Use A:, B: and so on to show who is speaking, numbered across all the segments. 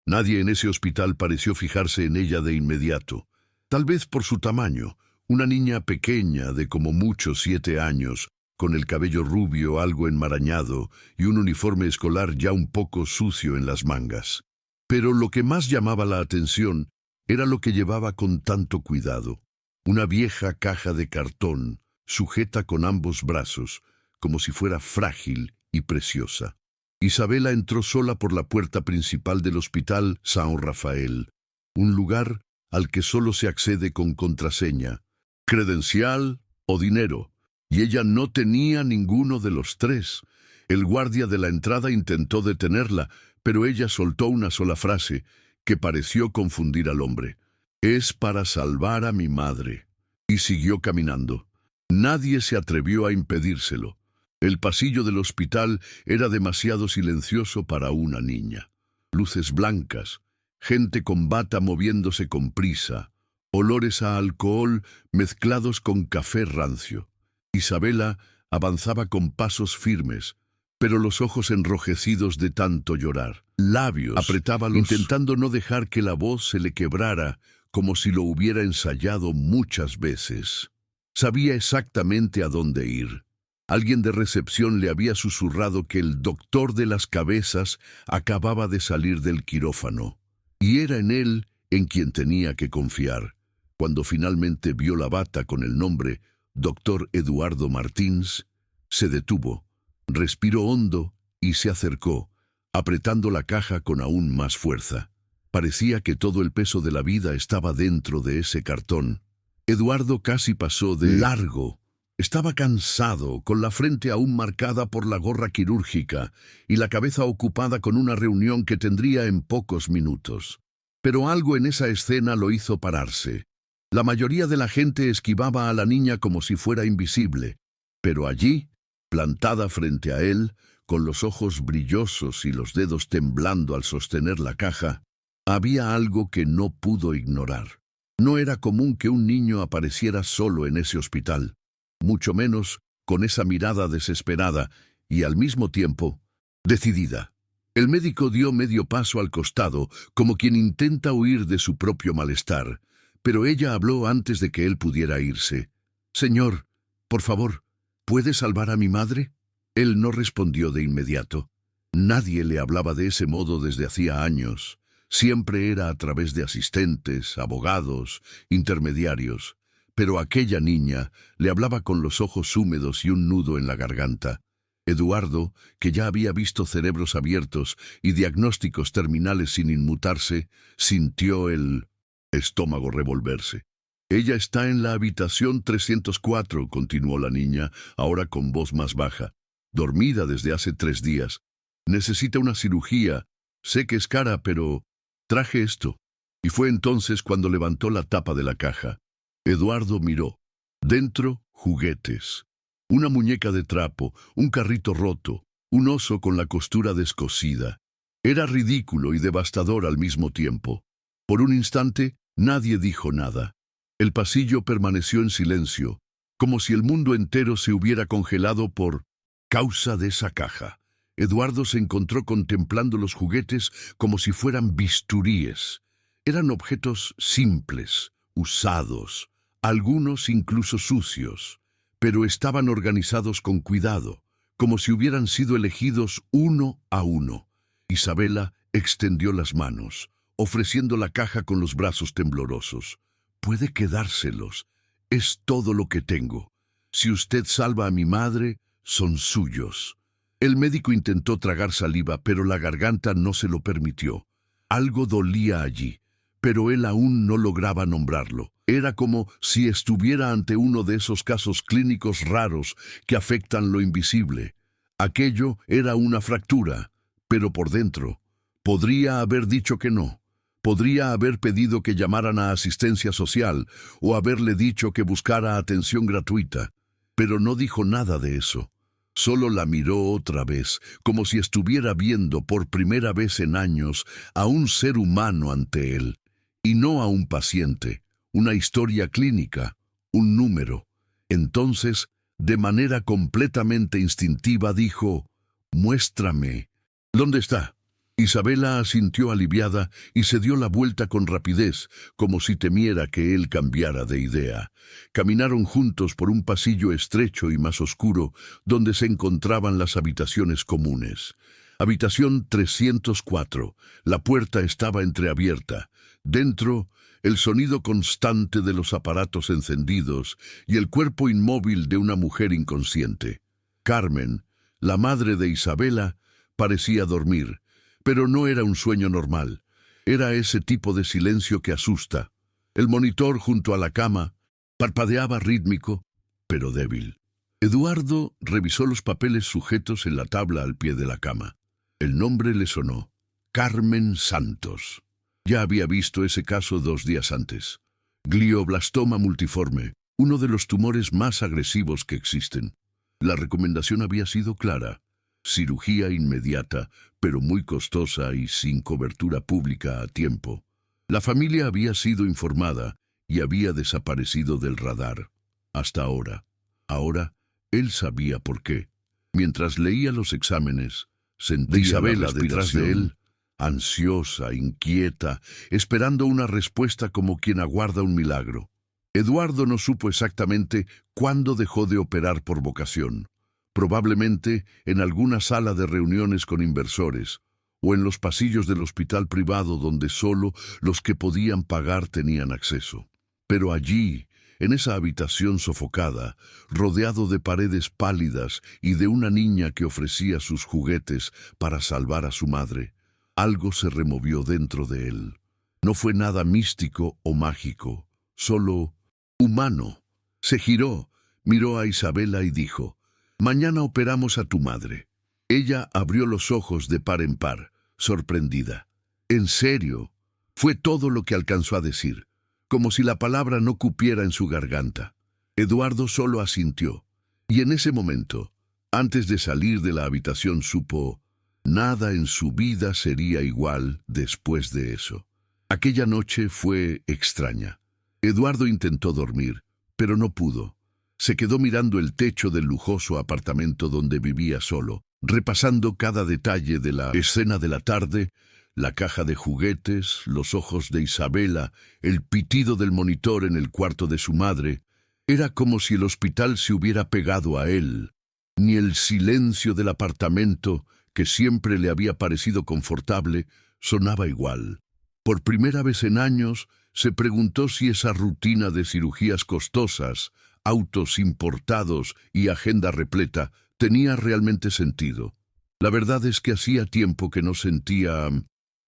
A: Nadie en ese hospital pareció fijarse en ella de inmediato. Tal vez por su tamaño, una niña pequeña de como mucho 7 años, con el cabello rubio algo enmarañado y un uniforme escolar ya un poco sucio en las mangas. Pero lo que más llamaba la atención era lo que llevaba con tanto cuidado. Una vieja caja de cartón, sujeta con ambos brazos, como si fuera frágil y preciosa. Isabela entró sola por la puerta principal del Hospital San Rafael, un lugar al que solo se accede con contraseña, credencial o dinero, y ella no tenía ninguno de los tres. El guardia de la entrada intentó detenerla, pero ella soltó una sola frase que pareció confundir al hombre. «Es para salvar a mi madre», y siguió caminando. Nadie se atrevió a impedírselo. El pasillo del hospital era demasiado silencioso para una niña. Luces blancas, gente con bata moviéndose con prisa, olores a alcohol mezclados con café rancio. Isabela avanzaba con pasos firmes, pero los ojos enrojecidos de tanto llorar. Labios apretábalos, intentando no dejar que la voz se le quebrara, como si lo hubiera ensayado muchas veces. Sabía exactamente a dónde ir. Alguien de recepción le había susurrado que el doctor de las cabezas acababa de salir del quirófano, y era en él en quien tenía que confiar. Cuando finalmente vio la bata con el nombre Dr. Eduardo Martins, se detuvo, respiró hondo y se acercó, apretando la caja con aún más fuerza. Parecía que todo el peso de la vida estaba dentro de ese cartón. Eduardo casi pasó de largo. Estaba cansado, con la frente aún marcada por la gorra quirúrgica y la cabeza ocupada con una reunión que tendría en pocos minutos. Pero algo en esa escena lo hizo pararse. La mayoría de la gente esquivaba a la niña como si fuera invisible, pero allí, plantada frente a él, con los ojos brillosos y los dedos temblando al sostener la caja, había algo que no pudo ignorar. No era común que un niño apareciera solo en ese hospital, mucho menos con esa mirada desesperada y al mismo tiempo decidida. El médico dio medio paso al costado, como quien intenta huir de su propio malestar, pero ella habló antes de que él pudiera irse. «Señor, por favor, ¿puede salvar a mi madre?» Él no respondió de inmediato. Nadie le hablaba de ese modo desde hacía años. Siempre era a través de asistentes, abogados, intermediarios. Pero aquella niña le hablaba con los ojos húmedos y un nudo en la garganta. Eduardo, que ya había visto cerebros abiertos y diagnósticos terminales sin inmutarse, sintió el estómago revolverse. «Ella está en la habitación 304», continuó la niña, ahora con voz más baja. «Dormida desde hace 3 días. Necesita una cirugía. Sé que es cara, pero traje esto». Y fue entonces cuando levantó la tapa de la caja. Eduardo miró. Dentro, juguetes. Una muñeca de trapo, un carrito roto, un oso con la costura descosida. Era ridículo y devastador al mismo tiempo. Por un instante, nadie dijo nada. El pasillo permaneció en silencio, como si el mundo entero se hubiera congelado por causa de esa caja. Eduardo se encontró contemplando los juguetes como si fueran bisturíes. Eran objetos simples, usados, algunos incluso sucios, pero estaban organizados con cuidado, como si hubieran sido elegidos uno a uno. Isabela extendió las manos, ofreciendo la caja con los brazos temblorosos. «Puede quedárselos. Es todo lo que tengo. Si usted salva a mi madre, son suyos». El médico intentó tragar saliva, pero la garganta no se lo permitió. Algo dolía allí, pero él aún no lograba nombrarlo. Era como si estuviera ante uno de esos casos clínicos raros que afectan lo invisible. Aquello era una fractura, pero por dentro. Podría haber dicho que no. Podría haber pedido que llamaran a asistencia social o haberle dicho que buscara atención gratuita. Pero no dijo nada de eso. Solo la miró otra vez, como si estuviera viendo por primera vez en años a un ser humano ante él, y no a un paciente, una historia clínica, un número. Entonces, de manera completamente instintiva, dijo: «Muéstrame». «¿Dónde está?». Isabela asintió aliviada y se dio la vuelta con rapidez, como si temiera que él cambiara de idea. Caminaron juntos por un pasillo estrecho y más oscuro, donde se encontraban las habitaciones comunes. Habitación 304. La puerta estaba entreabierta. Dentro, el sonido constante de los aparatos encendidos y el cuerpo inmóvil de una mujer inconsciente. Carmen, la madre de Isabela, parecía dormir, pero no era un sueño normal. Era ese tipo de silencio que asusta. El monitor junto a la cama parpadeaba rítmico, pero débil. Eduardo revisó los papeles sujetos en la tabla al pie de la cama. El nombre le sonó: Carmen Santos. Ya había visto ese caso 2 días antes. Glioblastoma multiforme, uno de los tumores más agresivos que existen. La recomendación había sido clara: cirugía inmediata, pero muy costosa y sin cobertura pública a tiempo. La familia había sido informada y había desaparecido del radar. Hasta ahora. Ahora, él sabía por qué. Mientras leía los exámenes, sentía Isabela detrás de él, ansiosa, inquieta, esperando una respuesta como quien aguarda un milagro. Eduardo no supo exactamente cuándo dejó de operar por vocación. Probablemente en alguna sala de reuniones con inversores, o en los pasillos del hospital privado donde solo los que podían pagar tenían acceso. Pero allí, en esa habitación sofocada, rodeado de paredes pálidas y de una niña que ofrecía sus juguetes para salvar a su madre, algo se removió dentro de él. No fue nada místico o mágico, solo humano. Se giró, miró a Isabela y dijo: «Mañana operamos a tu madre». Ella abrió los ojos de par en par, sorprendida. «¿En serio?». Fue todo lo que alcanzó a decir, como si la palabra no cupiera en su garganta. Eduardo solo asintió, y en ese momento, antes de salir de la habitación, supo: nada en su vida sería igual después de eso. Aquella noche fue extraña. Eduardo intentó dormir, pero no pudo. Se quedó mirando el techo del lujoso apartamento donde vivía solo, repasando cada detalle de la escena de la tarde: la caja de juguetes, los ojos de Isabela, el pitido del monitor en el cuarto de su madre. Era como si el hospital se hubiera pegado a él. Ni el silencio del apartamento, que siempre le había parecido confortable, sonaba igual. Por primera vez en años, se preguntó si esa rutina de cirugías costosas, autos importados y agenda repleta tenía realmente sentido. La verdad es que hacía tiempo que no sentía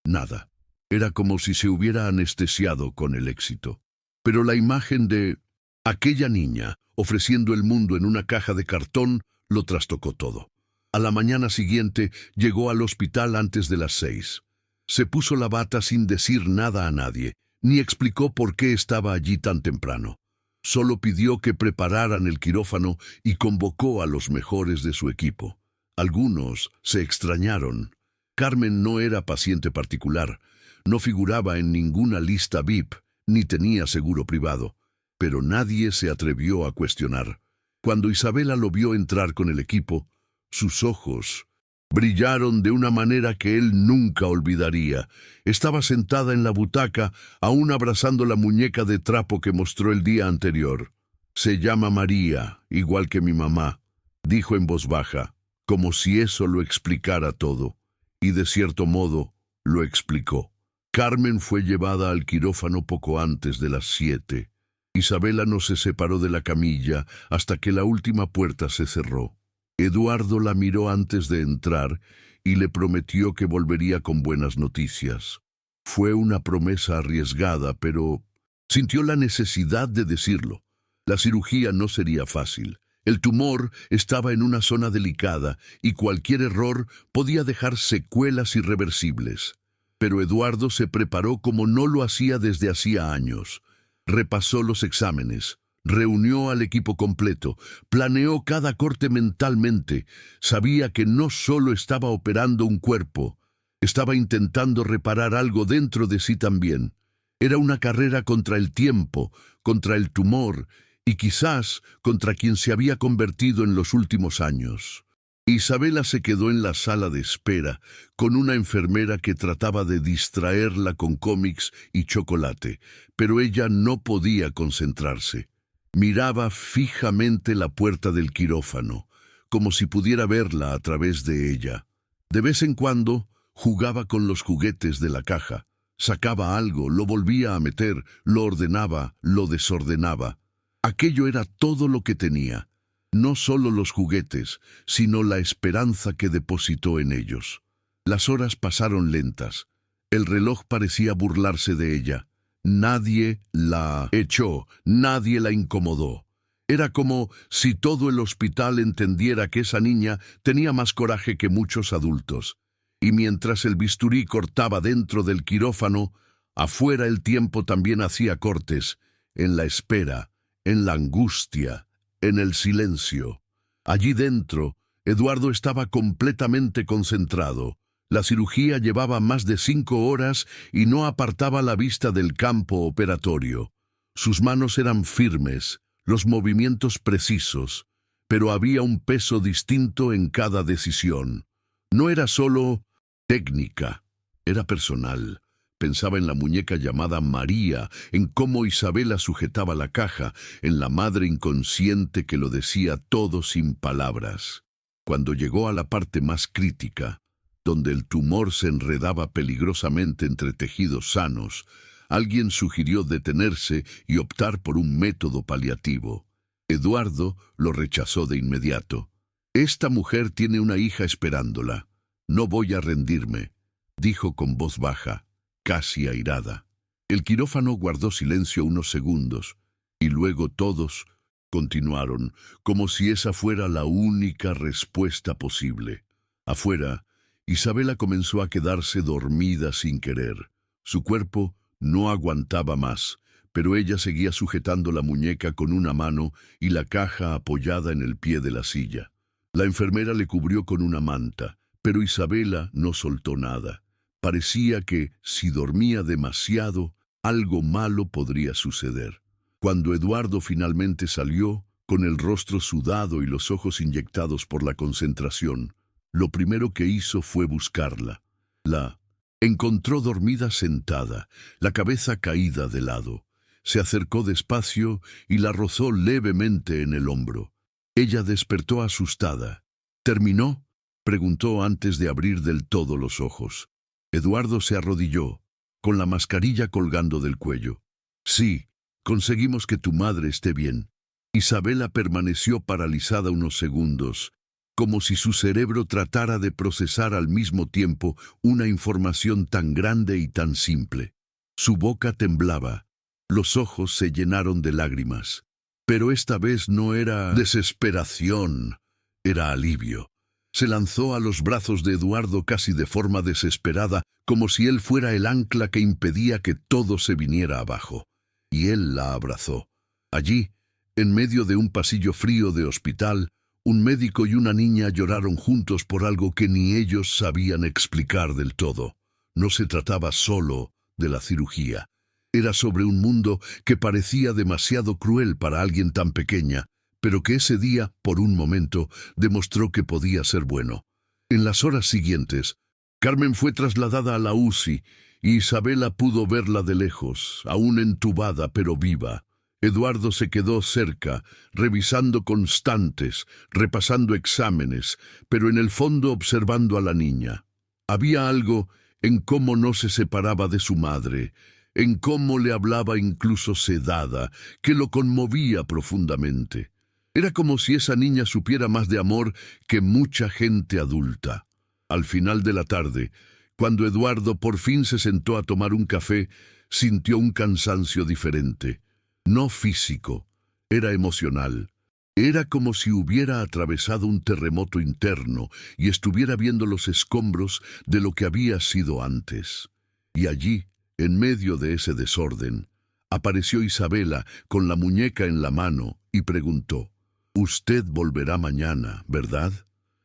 A: nada. Era como si se hubiera anestesiado con el éxito. Pero la imagen de aquella niña ofreciendo el mundo en una caja de cartón lo trastocó todo. A la mañana siguiente llegó al hospital antes de las 6. Se puso la bata sin decir nada a nadie, ni explicó por qué estaba allí tan temprano. Solo pidió que prepararan el quirófano y convocó a los mejores de su equipo. Algunos se extrañaron. Carmen no era paciente particular, no figuraba en ninguna lista VIP, ni tenía seguro privado, pero nadie se atrevió a cuestionar. Cuando Isabela lo vio entrar con el equipo, sus ojos brillaron de una manera que él nunca olvidaría. Estaba sentada en la butaca, aún abrazando la muñeca de trapo que mostró el día anterior. «Se llama María, igual que mi mamá», dijo en voz baja, como si eso lo explicara todo. Y de cierto modo, lo explicó. Carmen fue llevada al quirófano poco antes de las 7. Isabela no se separó de la camilla hasta que la última puerta se cerró. Eduardo la miró antes de entrar y le prometió que volvería con buenas noticias. Fue una promesa arriesgada, pero sintió la necesidad de decirlo. La cirugía no sería fácil. El tumor estaba en una zona delicada y cualquier error podía dejar secuelas irreversibles. Pero Eduardo se preparó como no lo hacía desde hacía años. Repasó los exámenes, reunió al equipo completo, planeó cada corte mentalmente. Sabía que no solo estaba operando un cuerpo, estaba intentando reparar algo dentro de sí también. Era una carrera contra el tiempo, contra el tumor y quizás contra quien se había convertido en los últimos años. Isabela se quedó en la sala de espera con una enfermera que trataba de distraerla con cómics y chocolate, pero ella no podía concentrarse. Miraba fijamente la puerta del quirófano, como si pudiera verla a través de ella. De vez en cuando jugaba con los juguetes de la caja. Sacaba algo, lo volvía a meter, lo ordenaba, lo desordenaba. Aquello era todo lo que tenía. No solo los juguetes, sino la esperanza que depositó en ellos. Las horas pasaron lentas. El reloj parecía burlarse de ella. Nadie la echó, nadie la incomodó. Era como si todo el hospital entendiera que esa niña tenía más coraje que muchos adultos. Y mientras el bisturí cortaba dentro del quirófano, afuera el tiempo también hacía cortes, en la espera, en la angustia, en el silencio. Allí dentro, Eduardo estaba completamente concentrado. La cirugía llevaba más de 5 horas y no apartaba la vista del campo operatorio. Sus manos eran firmes, los movimientos precisos, pero había un peso distinto en cada decisión. No era solo técnica, era personal. Pensaba en la muñeca llamada María, en cómo Isabela sujetaba la caja, en la madre inconsciente que lo decía todo sin palabras. Cuando llegó a la parte más crítica, donde el tumor se enredaba peligrosamente entre tejidos sanos, alguien sugirió detenerse y optar por un método paliativo. Eduardo lo rechazó de inmediato. «Esta mujer tiene una hija esperándola. No voy a rendirme», dijo con voz baja, casi airada. El quirófano guardó silencio unos segundos, y luego todos continuaron, como si esa fuera la única respuesta posible. Afuera, Isabela comenzó a quedarse dormida sin querer. Su cuerpo no aguantaba más, pero ella seguía sujetando la muñeca con una mano y la caja apoyada en el pie de la silla. La enfermera le cubrió con una manta, pero Isabela no soltó nada. Parecía que, si dormía demasiado, algo malo podría suceder. Cuando Eduardo finalmente salió, con el rostro sudado y los ojos inyectados por la concentración, lo primero que hizo fue buscarla. La encontró dormida sentada, la cabeza caída de lado. Se acercó despacio y la rozó levemente en el hombro. Ella despertó asustada. «¿Terminó?», preguntó antes de abrir del todo los ojos. Eduardo se arrodilló, con la mascarilla colgando del cuello. «Sí, conseguimos que tu madre esté bien». Isabela permaneció paralizada unos segundos, como si su cerebro tratara de procesar al mismo tiempo una información tan grande y tan simple. Su boca temblaba, los ojos se llenaron de lágrimas. Pero esta vez no era desesperación, era alivio. Se lanzó a los brazos de Eduardo casi de forma desesperada, como si él fuera el ancla que impedía que todo se viniera abajo. Y él la abrazó. Allí, en medio de un pasillo frío de hospital, un médico y una niña lloraron juntos por algo que ni ellos sabían explicar del todo. No se trataba solo de la cirugía. Era sobre un mundo que parecía demasiado cruel para alguien tan pequeña, pero que ese día, por un momento, demostró que podía ser bueno. En las horas siguientes, Carmen fue trasladada a la UCI y Isabela pudo verla de lejos, aún entubada pero viva. Eduardo se quedó cerca, revisando constantes, repasando exámenes, pero en el fondo observando a la niña. Había algo en cómo no se separaba de su madre, en cómo le hablaba incluso sedada, que lo conmovía profundamente. Era como si esa niña supiera más de amor que mucha gente adulta. Al final de la tarde, cuando Eduardo por fin se sentó a tomar un café, sintió un cansancio diferente. No físico, era emocional. Era como si hubiera atravesado un terremoto interno y estuviera viendo los escombros de lo que había sido antes. Y allí, en medio de ese desorden, apareció Isabela con la muñeca en la mano y preguntó: «Usted volverá mañana, ¿verdad?».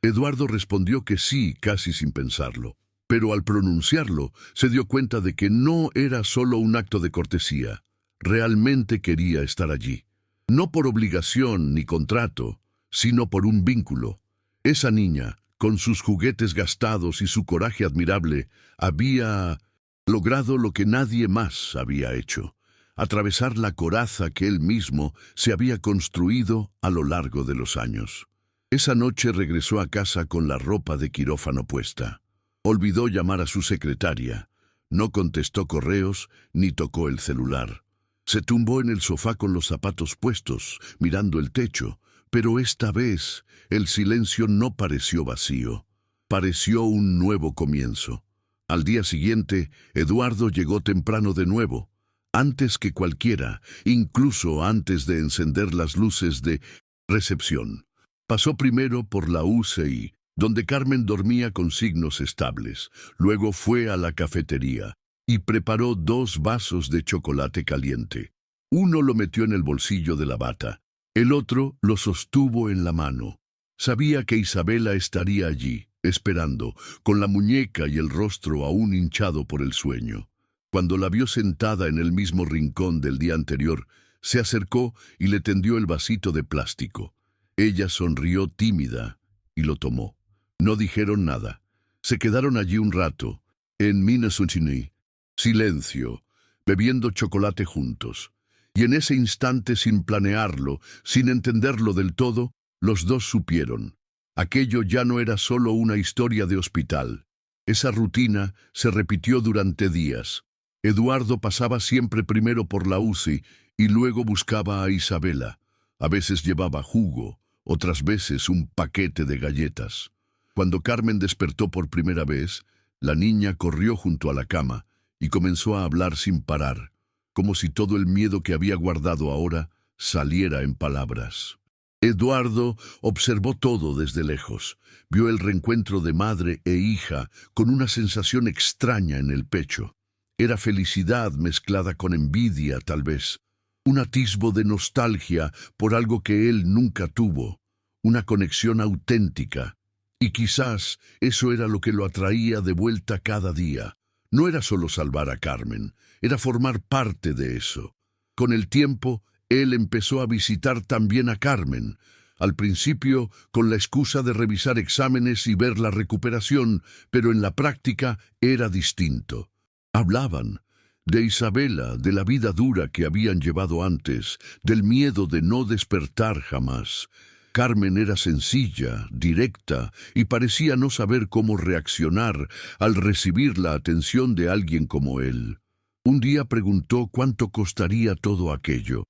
A: Eduardo respondió que sí, casi sin pensarlo. Pero al pronunciarlo, se dio cuenta de que no era solo un acto de cortesía. Realmente quería estar allí. No por obligación ni contrato, sino por un vínculo. Esa niña, con sus juguetes gastados y su coraje admirable, había logrado lo que nadie más había hecho: atravesar la coraza que él mismo se había construido a lo largo de los años. Esa noche regresó a casa con la ropa de quirófano puesta. Olvidó llamar a su secretaria, no contestó correos ni tocó el celular. Se tumbó en el sofá con los zapatos puestos, mirando el techo, pero esta vez el silencio no pareció vacío. Pareció un nuevo comienzo. Al día siguiente, Eduardo llegó temprano de nuevo, antes que cualquiera, incluso antes de encender las luces de recepción. Pasó primero por la UCI, donde Carmen dormía con signos estables. Luego fue a la cafetería y preparó 2 vasos de chocolate caliente. Uno lo metió en el bolsillo de la bata, el otro lo sostuvo en la mano. Sabía que Isabela estaría allí, esperando, con la muñeca y el rostro aún hinchado por el sueño. Cuando la vio sentada en el mismo rincón del día anterior, se acercó y le tendió el vasito de plástico. Ella sonrió tímida y lo tomó. No dijeron nada. Se quedaron allí un rato, en Minnesuntini, silencio, bebiendo chocolate juntos. Y en ese instante, sin planearlo, sin entenderlo del todo, los dos supieron. Aquello ya no era solo una historia de hospital. Esa rutina se repitió durante días. Eduardo pasaba siempre primero por la UCI y luego buscaba a Isabela. A veces llevaba jugo, otras veces un paquete de galletas. Cuando Carmen despertó por primera vez, la niña corrió junto a la cama y comenzó a hablar sin parar, como si todo el miedo que había guardado ahora saliera en palabras. Eduardo observó todo desde lejos. Vio el reencuentro de madre e hija con una sensación extraña en el pecho. Era felicidad mezclada con envidia, tal vez. Un atisbo de nostalgia por algo que él nunca tuvo. Una conexión auténtica. Y quizás eso era lo que lo atraía de vuelta cada día. No era solo salvar a Carmen, era formar parte de eso. Con el tiempo, él empezó a visitar también a Carmen. Al principio, con la excusa de revisar exámenes y ver la recuperación, pero en la práctica era distinto. Hablaban de Isabela, de la vida dura que habían llevado antes, del miedo de no despertar jamás. Carmen era sencilla, directa, y parecía no saber cómo reaccionar al recibir la atención de alguien como él. Un día preguntó cuánto costaría todo aquello.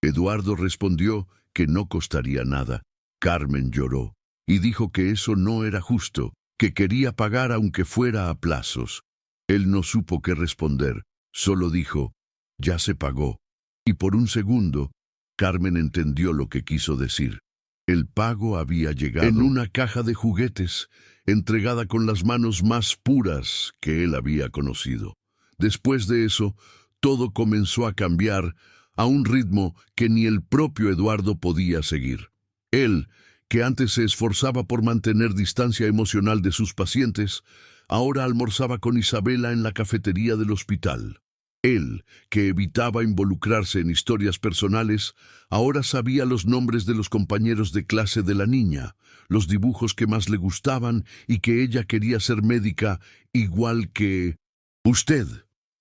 A: Eduardo respondió que no costaría nada. Carmen lloró y dijo que eso no era justo, que quería pagar aunque fuera a plazos. Él no supo qué responder. Solo dijo, ya se pagó. Y por un segundo, Carmen entendió lo que quiso decir. El pago había llegado en una caja de juguetes, entregada con las manos más puras que él había conocido. Después de eso, todo comenzó a cambiar a un ritmo que ni el propio Eduardo podía seguir. Él, que antes se esforzaba por mantener distancia emocional de sus pacientes, ahora almorzaba con Isabela en la cafetería del hospital. Él, que evitaba involucrarse en historias personales, ahora sabía los nombres de los compañeros de clase de la niña, los dibujos que más le gustaban y que ella quería ser médica igual que usted.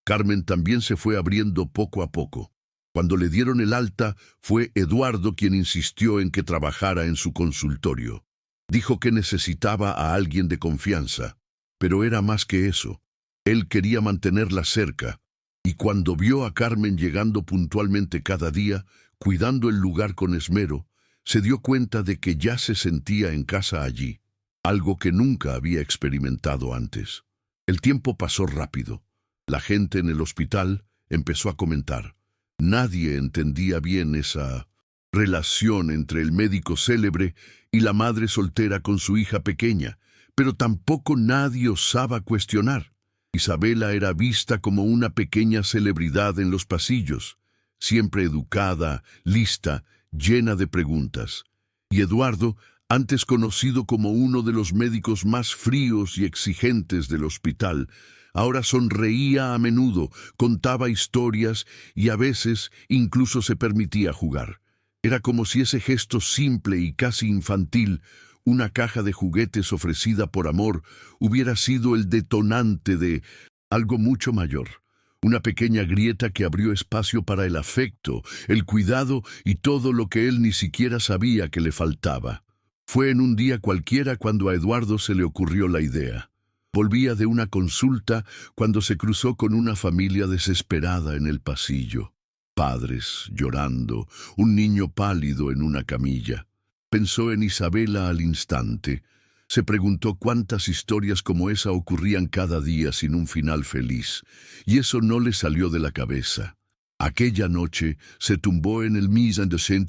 A: Carmen también se fue abriendo poco a poco. Cuando le dieron el alta, fue Eduardo quien insistió en que trabajara en su consultorio. Dijo que necesitaba a alguien de confianza, pero era más que eso. Él quería mantenerla cerca. Y cuando vio a Carmen llegando puntualmente cada día, cuidando el lugar con esmero, se dio cuenta de que ya se sentía en casa allí, algo que nunca había experimentado antes. El tiempo pasó rápido. La gente en el hospital empezó a comentar. Nadie entendía bien esa relación entre el médico célebre y la madre soltera con su hija pequeña, pero tampoco nadie osaba cuestionar. Isabela era vista como una pequeña celebridad en los pasillos, siempre educada, lista, llena de preguntas. Y Eduardo, antes conocido como uno de los médicos más fríos y exigentes del hospital, ahora sonreía a menudo, contaba historias y a veces incluso se permitía jugar. Era como si ese gesto simple y casi infantil una caja de juguetes ofrecida por amor hubiera sido el detonante de algo mucho mayor. Una pequeña grieta que abrió espacio para el afecto, el cuidado y todo lo que él ni siquiera sabía que le faltaba. Fue en un día cualquiera cuando a Eduardo se le ocurrió la idea. Volvía de una consulta cuando se cruzó con una familia desesperada en el pasillo. Padres llorando, un niño pálido en una camilla. Pensó en Isabela al instante. Se preguntó cuántas historias como esa ocurrían cada día sin un final feliz, y eso no le salió de la cabeza. Aquella noche se tumbó en el mise en scène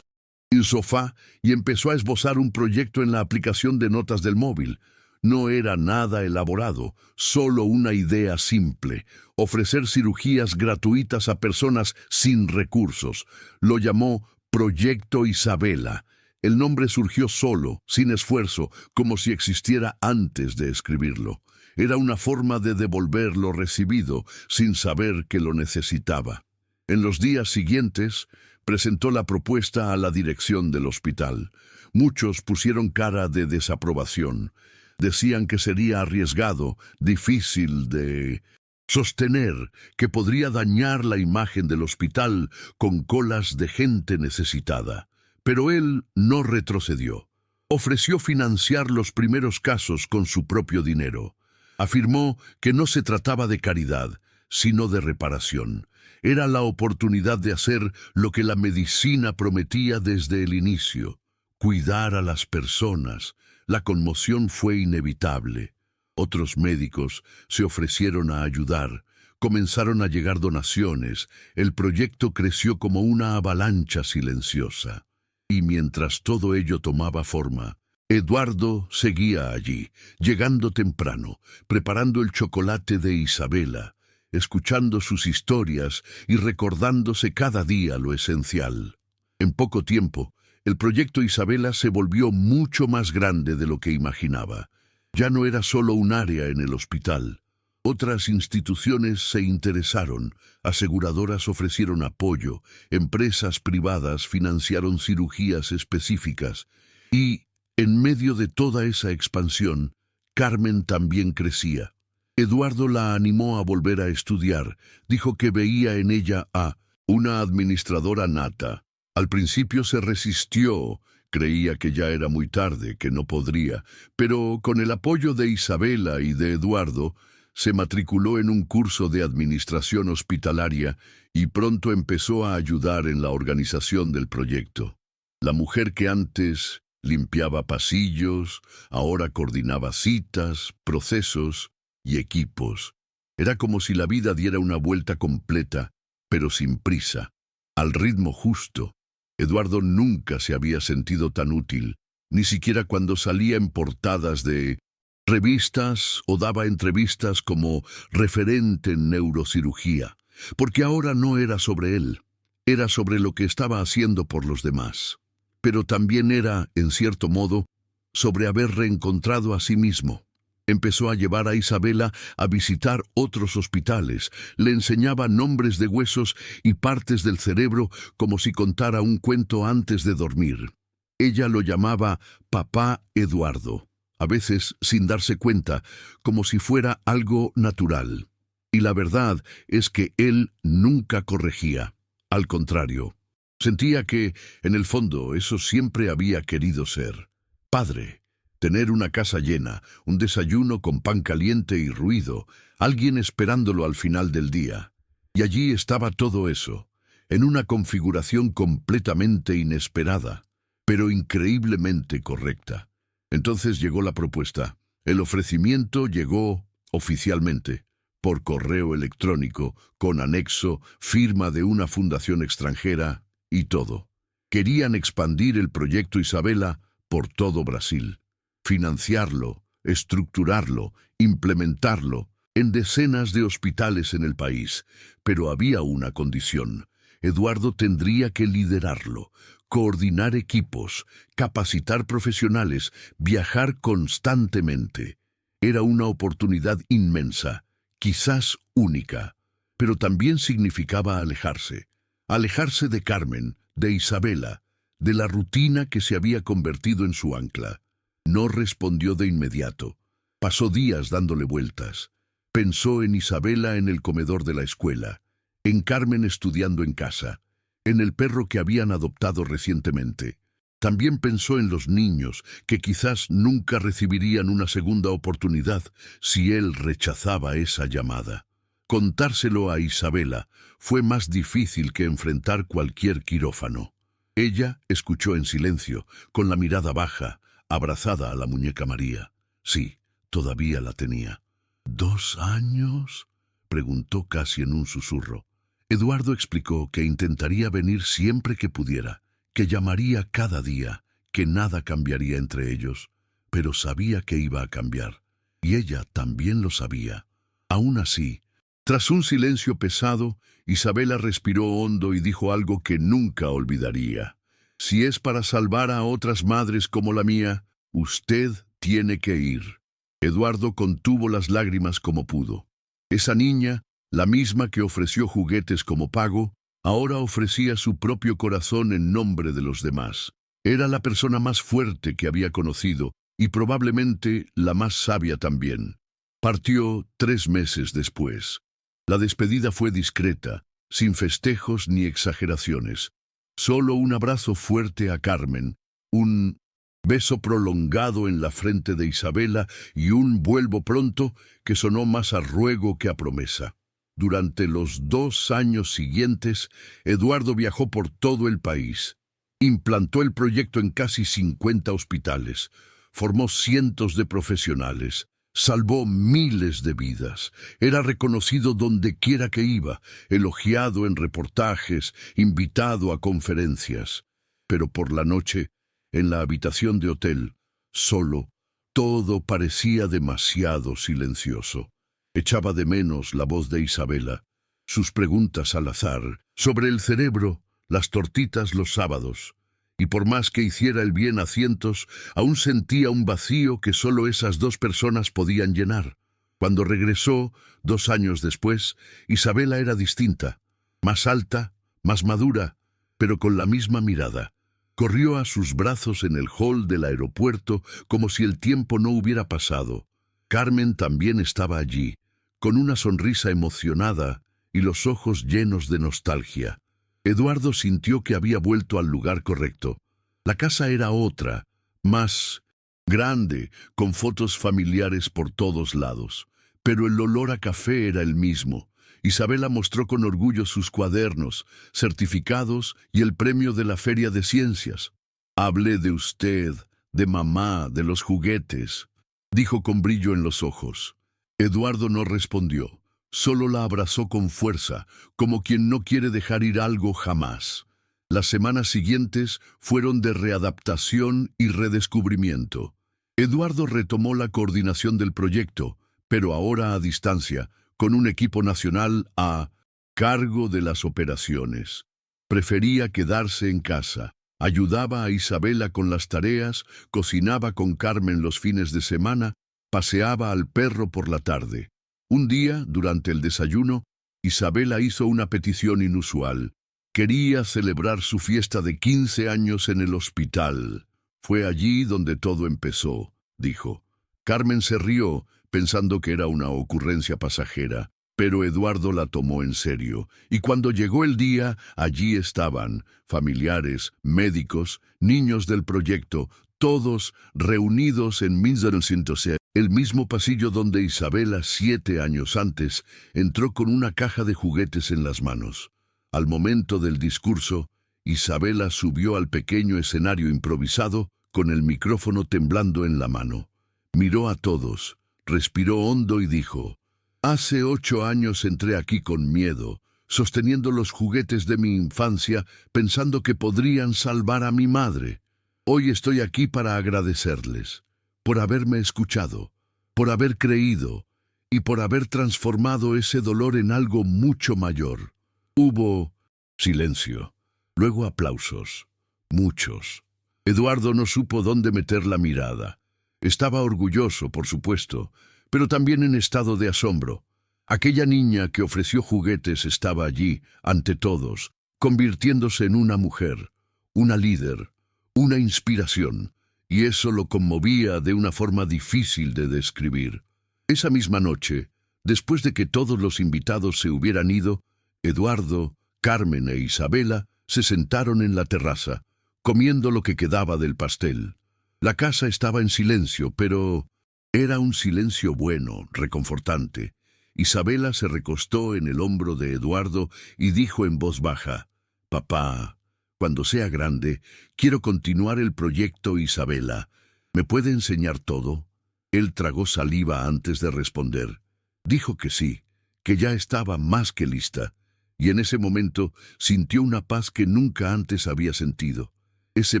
A: en el sofá y empezó a esbozar un proyecto en la aplicación de notas del móvil. No era nada elaborado, solo una idea simple: ofrecer cirugías gratuitas a personas sin recursos. Lo llamó Proyecto Isabela. El nombre surgió solo, sin esfuerzo, como si existiera antes de escribirlo. Era una forma de devolver lo recibido, sin saber que lo necesitaba. En los días siguientes, presentó la propuesta a la dirección del hospital. Muchos pusieron cara de desaprobación. Decían que sería arriesgado, difícil de sostener, que podría dañar la imagen del hospital con colas de gente necesitada. Pero él no retrocedió. Ofreció financiar los primeros casos con su propio dinero. Afirmó que no se trataba de caridad, sino de reparación. Era la oportunidad de hacer lo que la medicina prometía desde el inicio: cuidar a las personas. La conmoción fue inevitable. Otros médicos se ofrecieron a ayudar. Comenzaron a llegar donaciones. El proyecto creció como una avalancha silenciosa. Y mientras todo ello tomaba forma, Eduardo seguía allí, llegando temprano, preparando el chocolate de Isabela, escuchando sus historias y recordándose cada día lo esencial. En poco tiempo, el proyecto Isabela se volvió mucho más grande de lo que imaginaba. Ya no era solo un área en el hospital. Otras instituciones se interesaron, aseguradoras ofrecieron apoyo, empresas privadas financiaron cirugías específicas y, en medio de toda esa expansión, Carmen también crecía. Eduardo la animó a volver a estudiar. Dijo que veía en ella a una administradora nata. Al principio se resistió, creía que ya era muy tarde, que no podría, pero con el apoyo de Isabela y de Eduardo, se matriculó en un curso de administración hospitalaria y pronto empezó a ayudar en la organización del proyecto. La mujer que antes limpiaba pasillos, ahora coordinaba citas, procesos y equipos. Era como si la vida diera una vuelta completa, pero sin prisa, al ritmo justo. Eduardo nunca se había sentido tan útil, ni siquiera cuando salía en portadas de revistas o daba entrevistas como referente en neurocirugía, porque ahora no era sobre él, era sobre lo que estaba haciendo por los demás. Pero también era, en cierto modo, sobre haber reencontrado a sí mismo. Empezó a llevar a Isabela a visitar otros hospitales, le enseñaba nombres de huesos y partes del cerebro como si contara un cuento antes de dormir. Ella lo llamaba Papá Eduardo, a veces sin darse cuenta, como si fuera algo natural. Y la verdad es que él nunca corregía. Al contrario, sentía que, en el fondo, eso siempre había querido ser: padre. Tener una casa llena, un desayuno con pan caliente y ruido, alguien esperándolo al final del día. Y allí estaba todo eso, en una configuración completamente inesperada, pero increíblemente correcta. Entonces llegó la propuesta. El ofrecimiento llegó oficialmente, por correo electrónico, con anexo, firma de una fundación extranjera y todo. Querían expandir el proyecto Isabela por todo Brasil. Financiarlo, estructurarlo, implementarlo en decenas de hospitales en el país. Pero había una condición: Eduardo tendría que liderarlo, coordinar equipos, capacitar profesionales, viajar constantemente. Era una oportunidad inmensa, quizás única, pero también significaba alejarse de Carmen, de Isabela, de la rutina que se había convertido en su ancla. No respondió de inmediato. Pasó días dándole vueltas. Pensó en Isabela en el comedor de la escuela, en Carmen estudiando en casa, en el perro que habían adoptado recientemente. También pensó en los niños, que quizás nunca recibirían una segunda oportunidad si él rechazaba esa llamada. Contárselo a Isabela fue más difícil que enfrentar cualquier quirófano. Ella escuchó en silencio, con la mirada baja, abrazada a la muñeca María. Sí, todavía la tenía. ¿2 años? Preguntó casi en un susurro. Eduardo explicó que intentaría venir siempre que pudiera, que llamaría cada día, que nada cambiaría entre ellos, pero sabía que iba a cambiar, y ella también lo sabía. Aún así, tras un silencio pesado, Isabela respiró hondo y dijo algo que nunca olvidaría. Si es para salvar a otras madres como la mía, usted tiene que ir. Eduardo contuvo las lágrimas como pudo. Esa niña, la misma que ofreció juguetes como pago, ahora ofrecía su propio corazón en nombre de los demás. Era la persona más fuerte que había conocido y probablemente la más sabia también. Partió 3 meses después. La despedida fue discreta, sin festejos ni exageraciones. Solo un abrazo fuerte a Carmen, un beso prolongado en la frente de Isabela y un vuelvo pronto que sonó más a ruego que a promesa. Durante los 2 años siguientes, Eduardo viajó por todo el país. Implantó el proyecto en casi 50 hospitales, formó cientos de profesionales, salvó miles de vidas, era reconocido donde quiera que iba, elogiado en reportajes, invitado a conferencias. Pero por la noche, en la habitación de hotel, solo, todo parecía demasiado silencioso. Echaba de menos la voz de Isabela, sus preguntas al azar, sobre el cerebro, las tortitas los sábados. Y por más que hiciera el bien a cientos, aún sentía un vacío que solo esas 2 personas podían llenar. Cuando regresó, 2 años después, Isabela era distinta, más alta, más madura, pero con la misma mirada. Corrió a sus brazos en el hall del aeropuerto como si el tiempo no hubiera pasado. Carmen también estaba allí, con una sonrisa emocionada y los ojos llenos de nostalgia. Eduardo sintió que había vuelto al lugar correcto. La casa era otra, más grande, con fotos familiares por todos lados. Pero el olor a café era el mismo. Isabela mostró con orgullo sus cuadernos, certificados y el premio de la Feria de Ciencias. «Hablé de usted, de mamá, de los juguetes», dijo con brillo en los ojos. Eduardo no respondió. Solo la abrazó con fuerza, como quien no quiere dejar ir algo jamás. Las semanas siguientes fueron de readaptación y redescubrimiento. Eduardo retomó la coordinación del proyecto, pero ahora a distancia, con un equipo nacional a cargo de las operaciones. Prefería quedarse en casa. Ayudaba a Isabela con las tareas, cocinaba con Carmen los fines de semana, paseaba al perro por la tarde. Un día, durante el desayuno, Isabela hizo una petición inusual. Quería celebrar su fiesta de 15 años en el hospital. «Fue allí donde todo empezó», dijo. Carmen se rió, pensando que era una ocurrencia pasajera, pero Eduardo la tomó en serio, y cuando llegó el día, allí estaban, familiares, médicos, niños del proyecto, todos reunidos en 1906, el mismo pasillo donde Isabela 7 años antes entró con una caja de juguetes en las manos. Al momento del discurso, Isabela subió al pequeño escenario improvisado con el micrófono temblando en la mano. Miró a todos, respiró hondo y dijo: «Hace 8 años entré aquí con miedo, sosteniendo los juguetes de mi infancia, pensando que podrían salvar a mi madre. Hoy estoy aquí para agradecerles, por haberme escuchado, por haber creído y por haber transformado ese dolor en algo mucho mayor». Hubo silencio, luego aplausos, muchos. Eduardo no supo dónde meter la mirada. Estaba orgulloso, por supuesto, pero también en estado de asombro. Aquella niña que ofreció juguetes estaba allí, ante todos, convirtiéndose en una mujer, una líder, una inspiración, y eso lo conmovía de una forma difícil de describir. Esa misma noche, después de que todos los invitados se hubieran ido, Eduardo, Carmen e Isabela se sentaron en la terraza, comiendo lo que quedaba del pastel. La casa estaba en silencio, pero era un silencio bueno, reconfortante. Isabela se recostó en el hombro de Eduardo y dijo en voz baja: «Papá, cuando sea grande, quiero continuar el proyecto Isabela. ¿Me puede enseñar todo?». Él tragó saliva antes de responder. Dijo que sí, que ya estaba más que lista, y en ese momento sintió una paz que nunca antes había sentido. Ese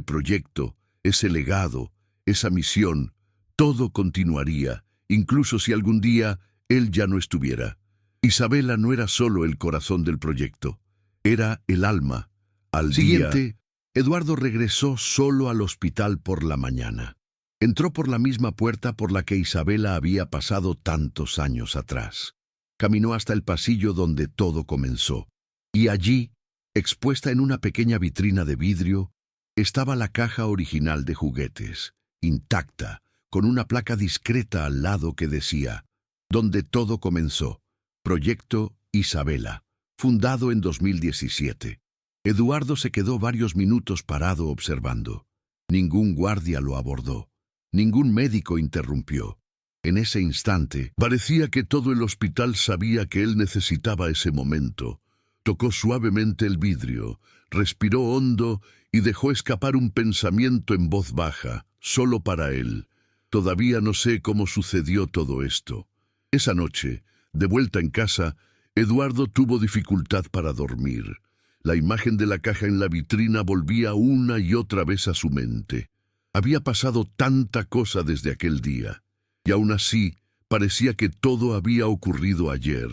A: proyecto, ese legado, esa misión, todo continuaría, incluso si algún día él ya no estuviera. Isabela no era solo el corazón del proyecto, era el alma. Al siguiente, Eduardo regresó solo al hospital por la mañana. Entró por la misma puerta por la que Isabela había pasado tantos años atrás. Caminó hasta el pasillo donde todo comenzó, y allí, expuesta en una pequeña vitrina de vidrio, estaba la caja original de juguetes, intacta, con una placa discreta al lado que decía: «Donde todo comenzó, Proyecto Isabela, fundado en 2017». Eduardo se quedó varios minutos parado observando. Ningún guardia lo abordó. Ningún médico interrumpió. En ese instante, parecía que todo el hospital sabía que él necesitaba ese momento. Tocó suavemente el vidrio, respiró hondo y dejó escapar un pensamiento en voz baja, solo para él. Todavía no sé cómo sucedió todo esto. Esa noche, de vuelta en casa, Eduardo tuvo dificultad para dormir. La imagen de la caja en la vitrina volvía una y otra vez a su mente. Había pasado tanta cosa desde aquel día, y aún así parecía que todo había ocurrido ayer.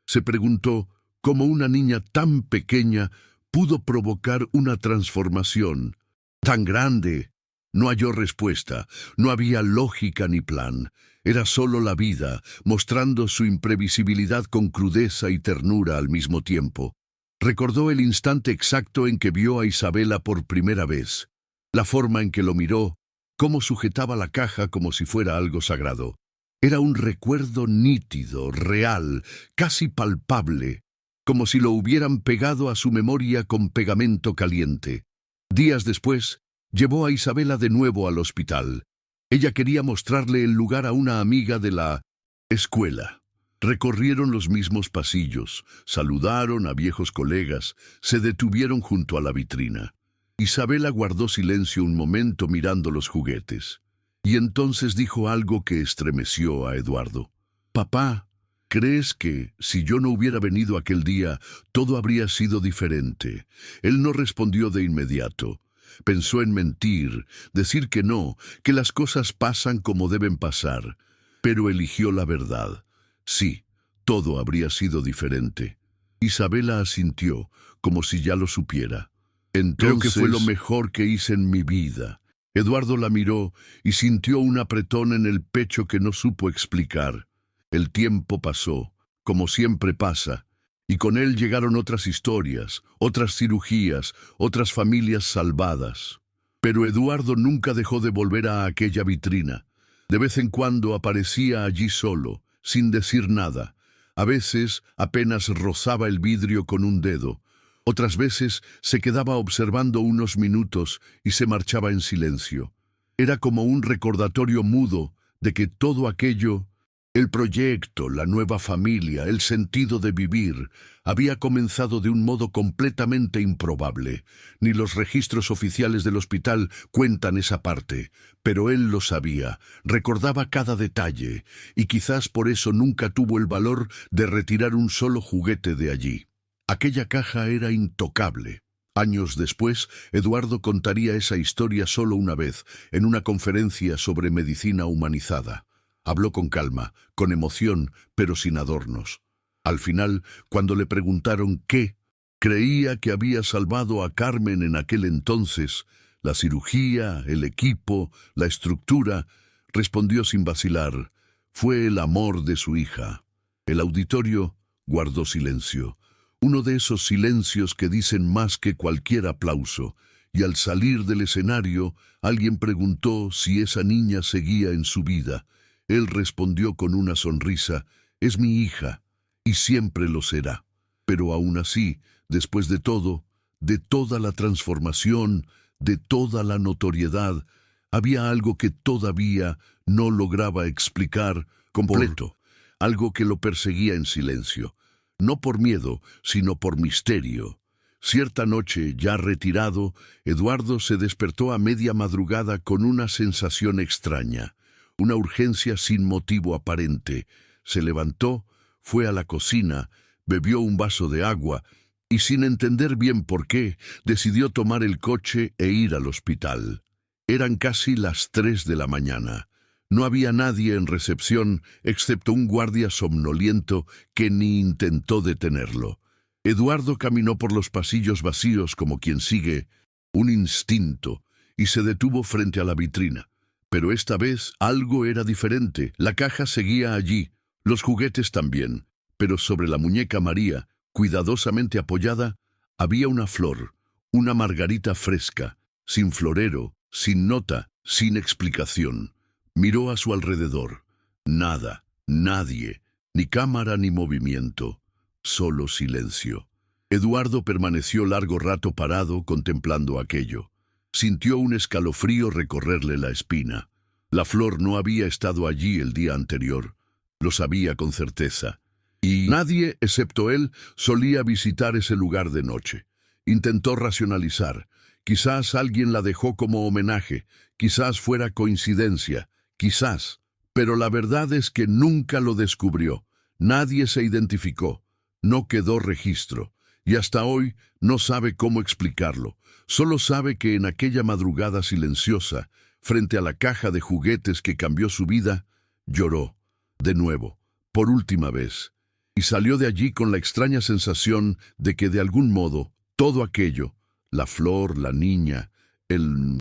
A: Se preguntó cómo una niña tan pequeña pudo provocar una transformación tan grande. No halló respuesta, no había lógica ni plan. Era solo la vida, mostrando su imprevisibilidad con crudeza y ternura al mismo tiempo. Recordó el instante exacto en que vio a Isabela por primera vez, la forma en que lo miró, cómo sujetaba la caja como si fuera algo sagrado. Era un recuerdo nítido, real, casi palpable, como si lo hubieran pegado a su memoria con pegamento caliente. Días después, llevó a Isabela de nuevo al hospital. Ella quería mostrarle el lugar a una amiga de la escuela. Recorrieron los mismos pasillos, saludaron a viejos colegas, se detuvieron junto a la vitrina. Isabela guardó silencio un momento mirando los juguetes, y entonces dijo algo que estremeció a Eduardo. «Papá, ¿crees que, si yo no hubiera venido aquel día, todo habría sido diferente?». Él no respondió de inmediato. Pensó en mentir, decir que no, que las cosas pasan como deben pasar, pero eligió la verdad. Sí, todo habría sido diferente. Isabela asintió, como si ya lo supiera. «Entonces, creo que fue lo mejor que hice en mi vida». Eduardo la miró y sintió un apretón en el pecho que no supo explicar. El tiempo pasó, como siempre pasa, y con él llegaron otras historias, otras cirugías, otras familias salvadas. Pero Eduardo nunca dejó de volver a aquella vitrina. De vez en cuando aparecía allí solo, sin decir nada. A veces apenas rozaba el vidrio con un dedo. Otras veces se quedaba observando unos minutos y se marchaba en silencio. Era como un recordatorio mudo de que todo aquello, el proyecto, la nueva familia, el sentido de vivir, había comenzado de un modo completamente improbable. Ni los registros oficiales del hospital cuentan esa parte, pero él lo sabía, recordaba cada detalle, y quizás por eso nunca tuvo el valor de retirar un solo juguete de allí. Aquella caja era intocable. Años después, Eduardo contaría esa historia solo una vez, en una conferencia sobre medicina humanizada. Habló con calma, con emoción, pero sin adornos. Al final, cuando le preguntaron qué creía que había salvado a Carmen en aquel entonces, la cirugía, el equipo, la estructura, respondió sin vacilar: fue el amor de su hija. El auditorio guardó silencio. Uno de esos silencios que dicen más que cualquier aplauso, y al salir del escenario, alguien preguntó si esa niña seguía en su vida. Él respondió con una sonrisa: «Es mi hija, y siempre lo será». Pero aún así, después de todo, de toda la transformación, de toda la notoriedad, había algo que todavía no lograba explicar completo, algo que lo perseguía en silencio, no por miedo, sino por misterio. Cierta noche, ya retirado, Eduardo se despertó a media madrugada con una sensación extraña, una urgencia sin motivo aparente. Se levantó, fue a la cocina, bebió un vaso de agua y, sin entender bien por qué, decidió tomar el coche e ir al hospital. Eran casi las 3 de la mañana. No había nadie en recepción excepto un guardia somnoliento que ni intentó detenerlo. Eduardo caminó por los pasillos vacíos como quien sigue un instinto y se detuvo frente a la vitrina. Pero esta vez algo era diferente. La caja seguía allí, los juguetes también, pero sobre la muñeca María, cuidadosamente apoyada, había una flor, una margarita fresca, sin florero, sin nota, sin explicación. Miró a su alrededor. Nada, nadie, ni cámara ni movimiento. Solo silencio. Eduardo permaneció largo rato parado contemplando aquello. Sintió un escalofrío recorrerle la espina. La flor no había estado allí el día anterior. Lo sabía con certeza. Y nadie, excepto él, solía visitar ese lugar de noche. Intentó racionalizar. Quizás alguien la dejó como homenaje. Quizás fuera coincidencia. Quizás. Pero la verdad es que nunca lo descubrió. Nadie se identificó. No quedó registro, y hasta hoy no sabe cómo explicarlo. Solo sabe que en aquella madrugada silenciosa, frente a la caja de juguetes que cambió su vida, lloró, de nuevo, por última vez, y salió de allí con la extraña sensación de que de algún modo todo aquello, la flor, la niña, el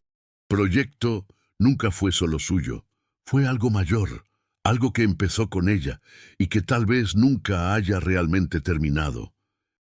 A: proyecto, nunca fue solo suyo. Fue algo mayor, algo que empezó con ella y que tal vez nunca haya realmente terminado.